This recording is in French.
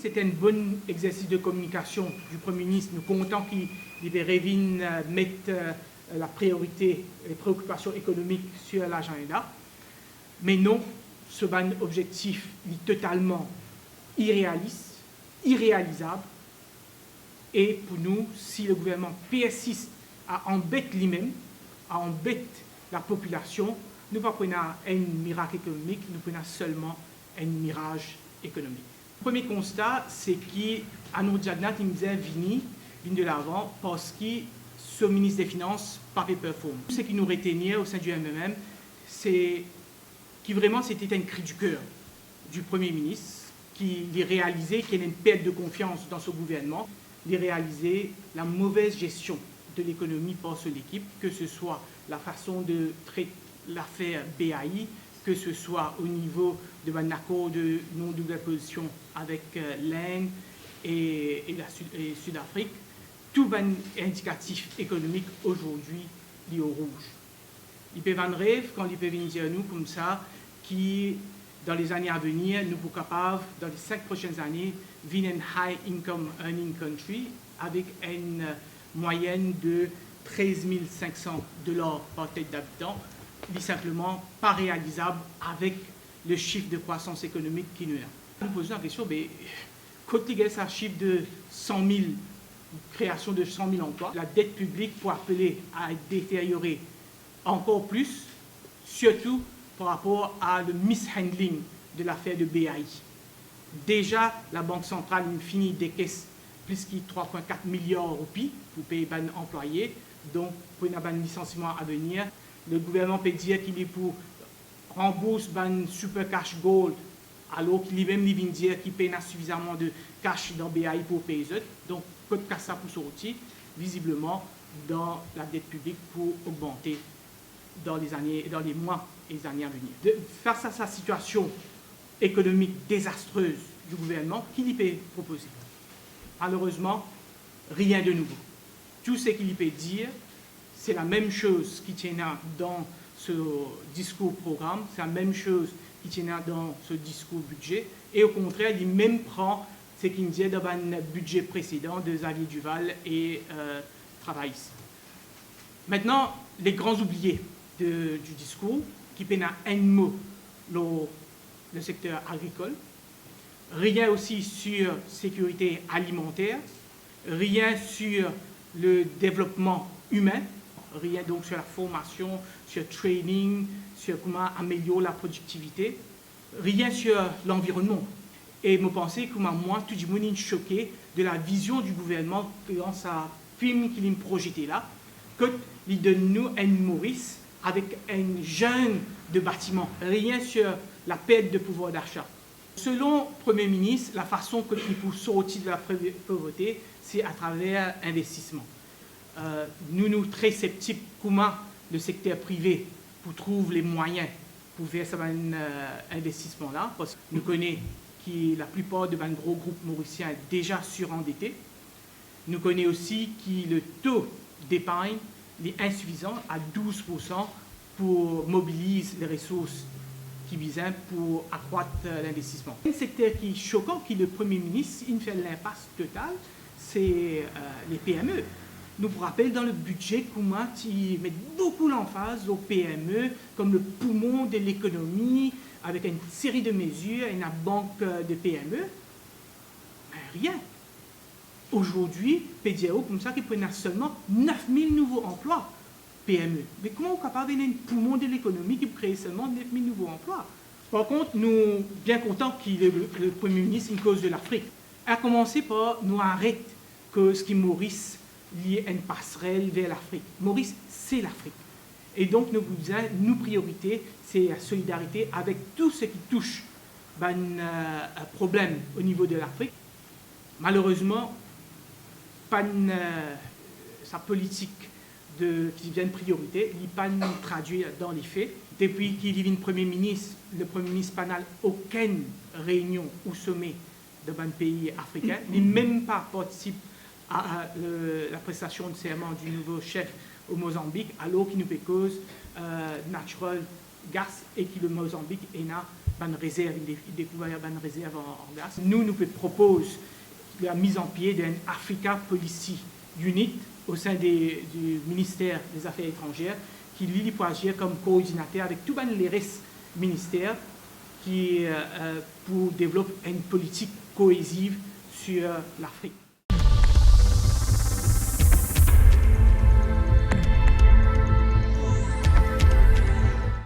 c'était un bon exercice de communication du Premier ministre. Nous comptons qu'il mette la priorité, les préoccupations économiques sur l'agenda. Mais non, ce ban objectif est totalement irréaliste, irréalisable. Et pour nous, si le gouvernement persiste à embêter lui-même, à embêter la population, nous ne prenons pas un miracle économique, nous prenons seulement un mirage économique. Le premier constat, c'est qu'à nos diagnostics, il nous vient de l'avant parce que ce ministre des Finances n'a pas performé. Ce qui nous retenait au sein du MMM, c'est que vraiment c'était un cri du cœur du Premier ministre, qui réalisait qu'il y a une perte de confiance dans ce gouvernement, il réalisait la mauvaise gestion de l'économie par son équipe, que ce soit la façon de traiter l'affaire BAI, que ce soit au niveau de l'accord de non-double position avec l'Inde et Sud-Afrique. Tout indicatif économique aujourd'hui est au rouge. Il peut vendre rêve quand il peut venir dire nous comme ça, qui dans les années à venir, nous sommes capables, dans les 5 prochaines années, de devenir un high income earning country avec une moyenne de 13 500 $ par tête d'habitant. Il n'est simplement pas réalisable avec le chiffre de croissance économique qui nous a. Nous posons la question, mais quand il y a un chiffre de 100 000, création de 100 000 emplois, la dette publique pour appeler à détériorer encore plus, surtout par rapport à le mishandling de l'affaire de BAI. Déjà, la Banque centrale finit des caisses plus de 3,4 milliards de roupies pour payer les employés. Donc, pour un licenciement à venir, le gouvernement peut dire qu'il est pour rembourser le super cash gold, alors qu'il lui-même vient dire qu'il paye suffisamment de cash dans BAI pour payer les autres. Donc, peut faire ça pour sortir, visiblement, dans la dette publique pour augmenter dans les mois et les années à venir. Face à sa situation économique désastreuse du gouvernement, qui lui peut proposer? Malheureusement, rien de nouveau. Tout ce qu'il peut dire, c'est la même chose qui tient dans ce discours programme, c'est la même chose qui tient dans ce discours budget, et au contraire, il même prend ce qu'il disait dans le budget précédent de Xavier Duval et Travaillis. Maintenant, les grands oubliés du discours, qui peinent à un mot le secteur agricole, rien aussi sur sécurité alimentaire, rien sur le développement humain, rien donc sur la formation, sur le training, sur comment améliorer la productivité, rien sur l'environnement. Et je pense que moi, tout le monde est choqué de la vision du gouvernement dans sa film qu'il a projeté là, qu'il donne nous un Maurice avec un jeune de bâtiment, rien sur la perte de pouvoir d'achat. Selon le Premier ministre, la façon qu'il peut sortir de la pauvreté, c'est à travers l'investissement. Nous sommes très sceptiques comment le secteur privé pour trouver les moyens pour faire cet investissement-là, parce que nous connaissons que la plupart de nos gros groupes mauriciens sont déjà surendettés. Nous connaissons aussi que le taux d'épargne est insuffisant à 12% pour mobiliser les ressources qui visent pour accroître l'investissement. Un secteur qui est choquant, qui le Premier ministre, il fait l'impasse totale, c'est les PME. Nous vous rappelons dans le budget comment il met beaucoup l'emphase aux PME comme le poumon de l'économie, avec une série de mesures, une banque de PME. Mais rien. Aujourd'hui, PDAO, comme ça, qui prennent seulement 9 000 nouveaux emplois PME. Mais comment on est capable d'avoir un poumon de l'économie qui crée seulement 9 000 nouveaux emplois? Par contre, nous sommes bien contents que le Premier ministre une cause de l'Afrique. À commencer par nous arrêter que ce qui Maurice lié à une passerelle vers l'Afrique. Maurice, c'est l'Afrique. Et donc, nous vous disons, nos priorités, c'est la solidarité avec tout ce qui touche un problème au niveau de l'Afrique. Malheureusement, pas sa politique qui devient une priorité, il n'est pas traduit dans les faits. Depuis qu'il devient Premier ministre, le Premier ministre n'a aucune réunion ou sommet de un pays africain, il n'a même pas participé à la prestation de serment du nouveau chef au Mozambique, alors qu'il nous fait cause natural gas et que le Mozambique a une réserve, il découvert une réserve en gaz. Nous proposons la mise en pied d'une Africa Policy Unit au sein du ministère des Affaires étrangères qui lui peut agir comme coordinateur avec tous les restes ministères pour développer une politique cohésive sur l'Afrique.